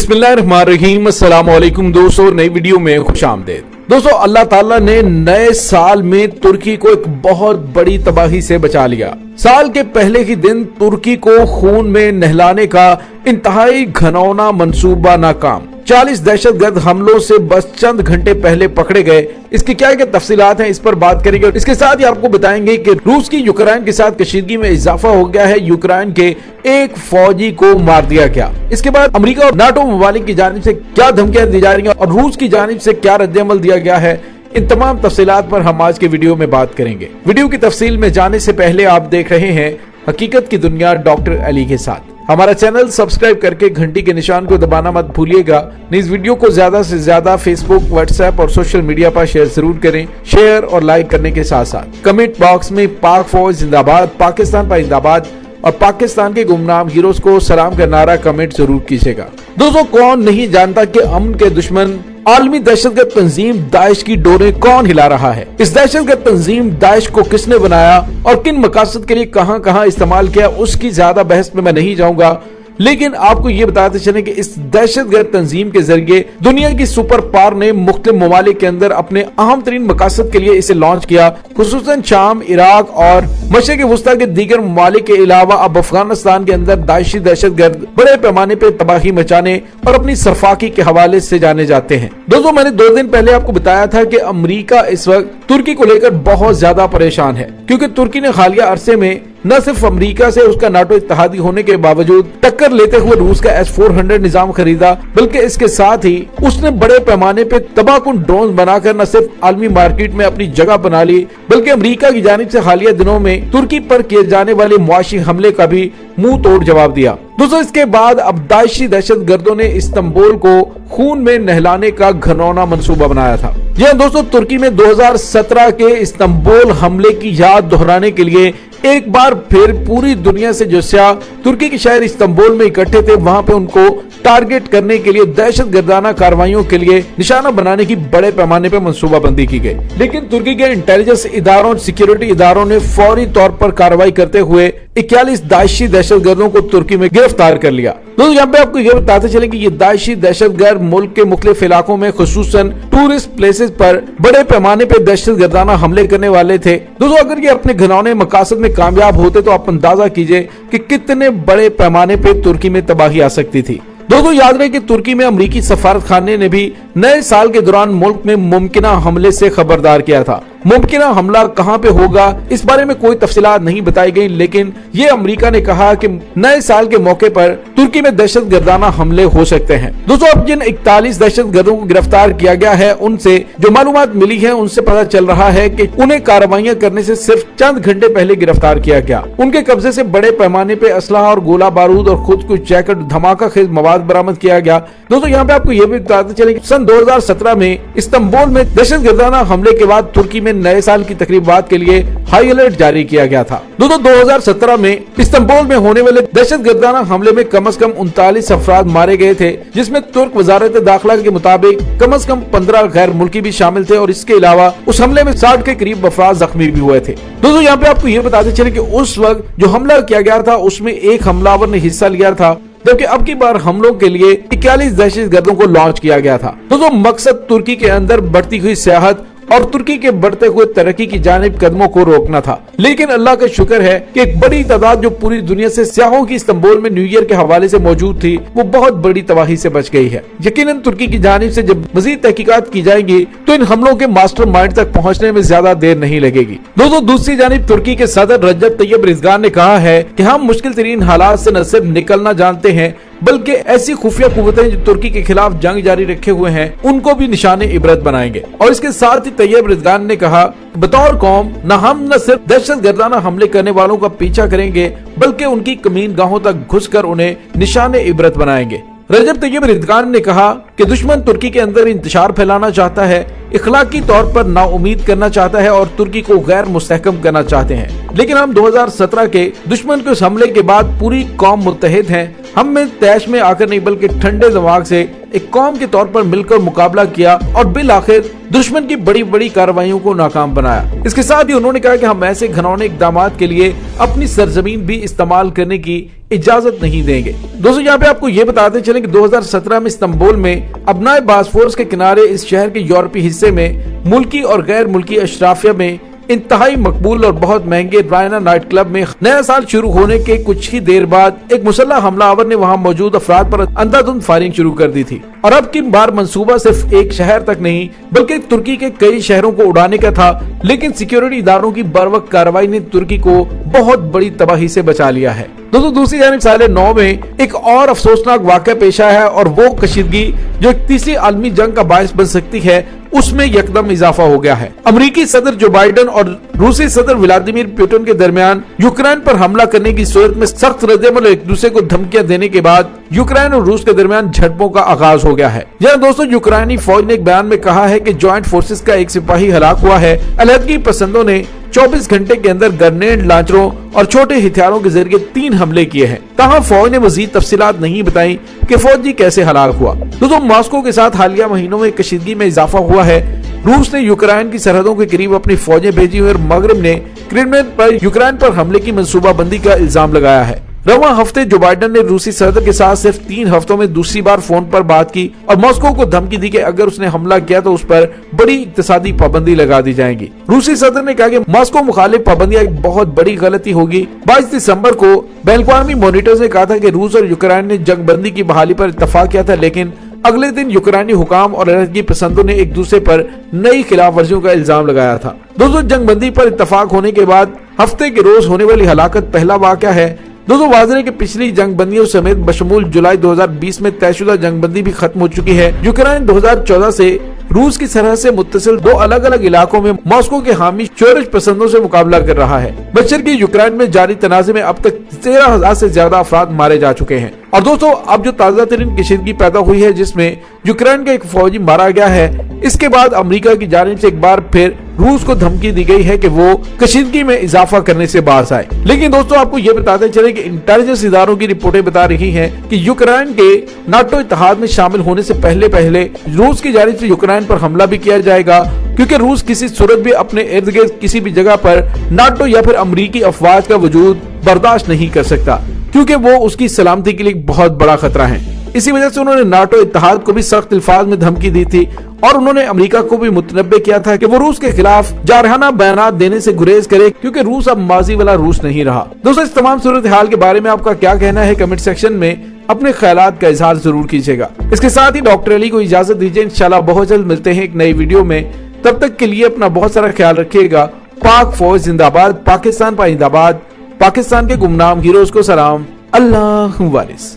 बिस्मिल्लाहिर्रहमानिर्रहीम। अस्सलाम वालेकुम दोस्तों, नई वीडियो में खुश आमदीद। दोस्तों, अल्लाह ताला ने नए साल में तुर्की को एक बहुत बड़ी तबाही से बचा लिया। साल के पहले ही दिन तुर्की को खून में नहलाने का इंतहाई घिनौना मंसूबा नाकाम। 40 दहशतगर्द हमलों से बस चंद घंटे पहले पकड़े गए। इसकी क्या तफसीलात हैं, इस पर बात करेंगे। इसके साथ ही आपको बताएंगे कि रूस की यूक्रेन के साथ कशीदगी में इजाफा हो गया है। यूक्रेन के एक फौजी को मार दिया गया। इसके बाद अमेरिका और नाटो ममालिक की जानिब से क्या धमकियां दी जा रही हैं और रूस की जानिब से क्या रद्द-ए-अमल दिया गया है, इन तमाम तफसीलात पर हम आज के वीडियो में बात करेंगे। वीडियो की तफसील में जाने से पहले आप देख रहे हैं हकीकत की दुनिया डॉक्टर अली के साथ। हमारा चैनल सब्सक्राइब करके घंटी के निशान को दबाना मत भूलिएगा। इस वीडियो को ज्यादा से ज्यादा फेसबुक, व्हाट्सएप और सोशल मीडिया पर शेयर जरूर करें। शेयर और लाइक करने के साथ साथ कमेंट बॉक्स में पाक फौज जिंदाबाद, पाकिस्तान पर जिंदाबाद और पाकिस्तान के गुमनाम हीरोज को सलाम का नारा कमेंट जरूर कीजिएगा। दोस्तों, कौन नहीं जानता कि अमन के दुश्मन आलमी दहशतगर्द तंजीम दाइश की डोरें कौन हिला रहा है। इस दहशतगर्द तंजीम दाइश को किसने बनाया और किन मकासद के लिए कहां कहां इस्तेमाल किया, उसकी ज्यादा बहस में मैं नहीं जाऊंगा, लेकिन आपको ये बताते चलें कि इस दहशतगर्द तंजीम के जरिए दुनिया की सुपर पावर ने मुख्तलिफ ममालिक के अंदर अपने अहम तरीन मकासद के लिए इसे लॉन्च किया। खुसूसन शाम, इराक और मशरिक़ वस्ता के दीगर ममालिक के अलावा अब अफगानिस्तान के अंदर दाइशी दहशतगर्द बड़े पैमाने पर तबाही मचाने और अपनी सरफाकी के हवाले से जाने जाते हैं। दोस्तों, मैंने 2 दिन पहले आपको बताया था कि अमेरिका इस वक्त तुर्की को लेकर बहुत ज्यादा परेशान है, क्योंकि तुर्की ने हालिया अरसे में न सिर्फ अमेरिका से उसका नाटो इत्तेहादी होने के बावजूद टक्कर लेते हुए रूस का S-400 निजाम खरीदा, बल्कि इसके साथ ही उसने बड़े पैमाने पे तबाहकुन ड्रोन बनाकर न सिर्फ आलमी मार्केट में अपनी जगह बना ली, बल्कि अमेरिका की जानिब से हालिया दिनों में तुर्की पर किए जाने वाले मुआशी हमले का भी मुंह तोड़ जवाब दिया। दोस्तों, इसके बाद अब दाइशी दहशतगर्दों ने इस्तांबुल को खून में नहलाने का घिनौना मंसूबा बनाया था। यह दोस्तों, तुर्की में 2017 के इस्तांबुल हमले की याद दोहराने के लिए एक बार फिर पूरी दुनिया से जो सियाह तुर्की के शहर इस्तांबुल में इकट्ठे थे, वहां पे उनको टारगेट करने के लिए दहशतगर्दाना कार्रवाइयों के लिए निशाना बनाने की बड़े पैमाने पर मंसूबाबंदी की गई। लेकिन तुर्की के इंटेलिजेंस इदारों और सिक्योरिटी इदारों ने फौरी तौर पर कार्रवाई करते हुए 41 दाइशी दहशतगर्दों को तुर्की में गिरफ्तार कर लिया। दोस्तों, यहाँ पे आपको ये बताते चले कि ये दाइशी दहशतगर्द मुल्क के मुख्तलिफ इलाकों में खुसूसन टूरिस्ट प्लेसेस पर बड़े पैमाने पे दहशतगर्दाना हमले करने वाले थे। दोस्तों, अगर ये अपने घिनौने मकासद में कामयाब होते तो आप अंदाजा कीजिए कि कितने बड़े पैमाने पे तुर्की में तबाही आ सकती थी। दोस्तों, याद रहे कि तुर्की में अमेरिकी सफारत खाने ने भी नए साल के दौरान मुल्क में मुमकिना हमले से खबरदार किया था। मुमकिना हमला कहां पे होगा, इस बारे में कोई तफसीलात नहीं बताई गई, लेकिन ये अमेरिका ने कहा कि नए साल के मौके पर तुर्की में दहशतगर्दाना हमले हो सकते हैं। दोस्तों, अब जिन 41 दहशतगर्दों को गिरफ्तार किया गया है, उनसे जो मालूमात मिली है उनसे पता चल रहा है कि उन्हें कार्रवाइयां करने से सिर्फ चंद घंटे पहले गिरफ्तार किया गया। उनके कब्जे से बड़े पैमाने पे असलहा और गोला बारूद और खुद कुछ जैकेट, धमाका खेज मवाद बरामद किया गया। दोस्तों, यहाँ पे आपको ये भी बताते चले कि सन 2017 में इस्तांबुल में दहशतगर्दाना हमले के बाद तुर्की में नए साल की तकरीबात के लिए हाई अलर्ट जारी किया गया था। दोस्तों, 2017 में इस्तांबुल में होने वाले दहशतगर्दाना हमले में कम से कम 39 अफराद मारे गए थे, जिसमें तुर्क वजारत दाखिला के मुताबिक कम से कम 15 गैर मुल्की भी शामिल थे और इसके अलावा उस हमले में 60 के करीब अफराद जख्मी भी हुए थे। दोस्तों, यहाँ पे आपको ये बताते चले कि उस वक्त जो हमला किया गया था उसमें एक हमलावर ने हिस्सा लिया था, जबकि अब की बार हमलों के लिए 41 दहशतगर्दों को लॉन्च किया गया था। दोस्तों, मकसद तुर्की के अंदर बढ़ती हुई सियाहत और तुर्की के बढ़ते हुए तरक्की की जानिब कदमों को रोकना था। लेकिन अल्लाह का शुक्र है कि एक बड़ी तादाद जो पूरी दुनिया से सियाहों की इस्तांबुल में न्यू ईयर के हवाले से मौजूद थी, वो बहुत बड़ी तबाही से बच गई है। यकीनन तुर्की की जानिब से जब मजीद तहकीकात की जाएगी तो इन हमलों के मास्टर माइंड तक पहुँचने में ज्यादा देर नहीं लगेगी। दोस्तों, दूसरी जानिब तुर्की के सदर रजब तैयब एर्दोगान ने कहा है कि हम मुश्किल तरीन हालात से न सिर्फ निकलना जानते हैं, बल्कि ऐसी खुफिया कुव्वतें जो तुर्की के खिलाफ जंग जारी रखे हुए हैं उनको भी निशाने इबरत बनाएंगे। और इसके साथ ही तैयब एर्दोगान ने कहा, बतौर कौम न हम न सिर्फ दहशतगर्दाना हमले करने वालों का पीछा करेंगे, बल्कि उनकी कमीन गाहों तक घुसकर उन्हें निशाने इबरत बनाएंगे। रजब तैयब एर्दोगान ने कहा कि दुश्मन तुर्की के अंदर इंतशार फैलाना चाहता है, इखलाकी तौर पर नाउमीद करना चाहता है और तुर्की को गैर मुस्तहकम करना चाहते हैं। लेकिन हम 2017 के दुश्मन के उस हमले के बाद पूरी कौम मुत्तहिद हैं। हम में तैश में आकर नहीं बल्कि ठंडे दिमाग से एक कौम के तौर पर मिलकर मुकाबला किया और बिलाखिर दुश्मन की बड़ी बड़ी कार्रवाइयों को नाकाम बनाया। इसके साथ ही उन्होंने कहा कि हम ऐसे घिनौने इक़दामात के लिए अपनी सरजमीन भी इस्तेमाल करने की इजाजत नहीं देंगे। दोस्तों यहाँ पे आपको ये बताते चलें कि 2017 में इस्तांबुल में अबनाए बास्फोरस के किनारे इस शहर के यूरोपीय हिस्से में मुल्की और गैर मुल्की अशराफिया में इंतहाई मकबूल और बहुत महंगे रायना नाइट क्लब में नया साल शुरू होने के कुछ ही देर बाद एक मुसल्लह हमलावर ने वहां मौजूद अफराद पर अंधाधुंध फायरिंग शुरू कर दी थी। और अब की बार मंसूबा सिर्फ एक शहर तक नहीं बल्कि तुर्की के कई शहरों को उड़ाने का था, लेकिन सिक्योरिटी इदारों की बरवक्त कार्रवाई ने तुर्की को बहुत बड़ी तबाही से बचा लिया है। दोस्तों दूसरी जानिब साल 9 में एक और अफसोसनाक वाक़या पेश आया है और वो कशीदगी जो एक तीसरी आलमी जंग का बायस बन सकती है उसमें यकदम इजाफा हो गया है। अमेरिकी सदर जो बाइडेन और रूसी सदर व्लादिमीर पुतिन के दरमियान यूक्रेन पर हमला करने की सूरत में सख्त रद्देअमल एक दूसरे को धमकियां देने के बाद यूक्रेन और रूस के दरमियान झड़पों का आगाज हो गया है। जहां दोस्तों यूक्रेनी फौज ने एक बयान में कहा है कि ज्वाइंट फोर्सेस का एक सिपाही हलाक हुआ है। अलहदगी पसंदों ने 24 घंटे के अंदर ग्रेनेड लॉन्चरों और छोटे हथियारों के जरिए 3 हमले किए हैं। ताहम फौज ने मजीद तफसीलात नहीं बताई कि फौजी कैसे हलाक हुआ। दोस्तों मॉस्को के साथ हालिया महीनों में कशीदगी में इजाफा हुआ है। रूस ने यूक्रेन की सरहदों के करीब अपनी फौजें भेजी हुई और मगरब ने क्रिमिया पर यूक्रेन पर हमले की मंसूबाबंदी का इल्जाम लगाया है। रवां हफ्ते जो बाइडेन ने रूसी सदर के साथ सिर्फ 3 हफ्तों में दूसरी बार फोन पर बात की और मॉस्को को धमकी दी कि अगर उसने हमला किया तो उस पर बड़ी इक्तिसादी पाबंदी लगा दी जाएगी। रूसी सदर ने कहा कि मॉस्को मुखालिफ पाबंदियां एक बहुत बड़ी गलती होगी। 22 दिसंबर को बैन-अल-अक़वामी मॉनिटर्स ने कहा था कि रूस और यूक्रेन ने जंगबंदी की बहाली पर इत्तफाक किया था, लेकिन अगले दिन यूक्रेनी हुकाम और अलहदगी पसंदों ने एक दूसरे पर नई खिलाफ वर्जियों का इल्जाम लगाया था। दोस्तों जंगबंदी पर इत्तफाक होने के बाद हफ्ते के रोज होने वाली हलाकत पहला वाक़या है। दोस्तों वाज़ेह कि पिछली जंगबंदियों समेत बशमूल जुलाई 2020 में तयशुदा जंगबंदी भी खत्म हो चुकी है। यूक्रेन 2014 से रूस की सरहद से मुत्तसिल 2 अलग अलग इलाकों में मॉस्को के हामी शोरश पसंदों से मुकाबला कर रहा है। बशर की यूक्रेन में जारी तनाज़े में अब तक 13,000 से ज्यादा अफराद मारे जा चुके हैं। और दोस्तों अब जो ताज़ा तरीन कशीदगी पैदा हुई है जिसमें यूक्रेन का एक फौजी मारा गया है, इसके बाद अमेरिका की जानिब से एक बार फिर रूस को धमकी दी गई है कि वो कशीदगी में इजाफा करने से बाज आए। लेकिन दोस्तों आपको ये बताते चले कि इंटेलिजेंस इदारों की रिपोर्टें बता रही हैं कि यूक्रेन के नाटो इत्तेहाद में शामिल होने से पहले रूस की जानिब से यूक्रेन पर हमला भी किया जाएगा, क्योंकि रूस किसी सूरत भी अपने इर्द गिर्द किसी भी जगह पर नाटो या फिर अमरीकी अफवाज का वजूद बर्दाश्त नहीं कर सकता, क्योंकि वो उसकी सलामती के लिए बहुत बड़ा खतरा है। इसी वजह से उन्होंने नाटो इत्तेहाद को भी सख्त अल्फाज में धमकी दी थी और उन्होंने अमेरिका को भी मुतनब्बे किया था कि वो रूस के खिलाफ जारहाना बयानात देने से गुरेज करे, क्योंकि रूस अब माजी वाला रूस नहीं रहा। दोस्तों इस तमाम सूरत हाल के बारे में आपका क्या कहना है, कमेंट सेक्शन में अपने ख्यालात का इजहार जरूर कीजिएगा। इसके साथ ही डॉक्टर अली को इजाजत दीजिए, इंशाल्लाह बहुत जल्द मिलते हैं एक नई वीडियो में। तब तक के लिए अपना बहुत सारा ख्याल रखिएगा। पाक फौज जिंदाबाद, पाकिस्तान पाइंदाबाद, पाकिस्तान के गुमनाम हीरोज को सलाम, अल्लाह वारिस।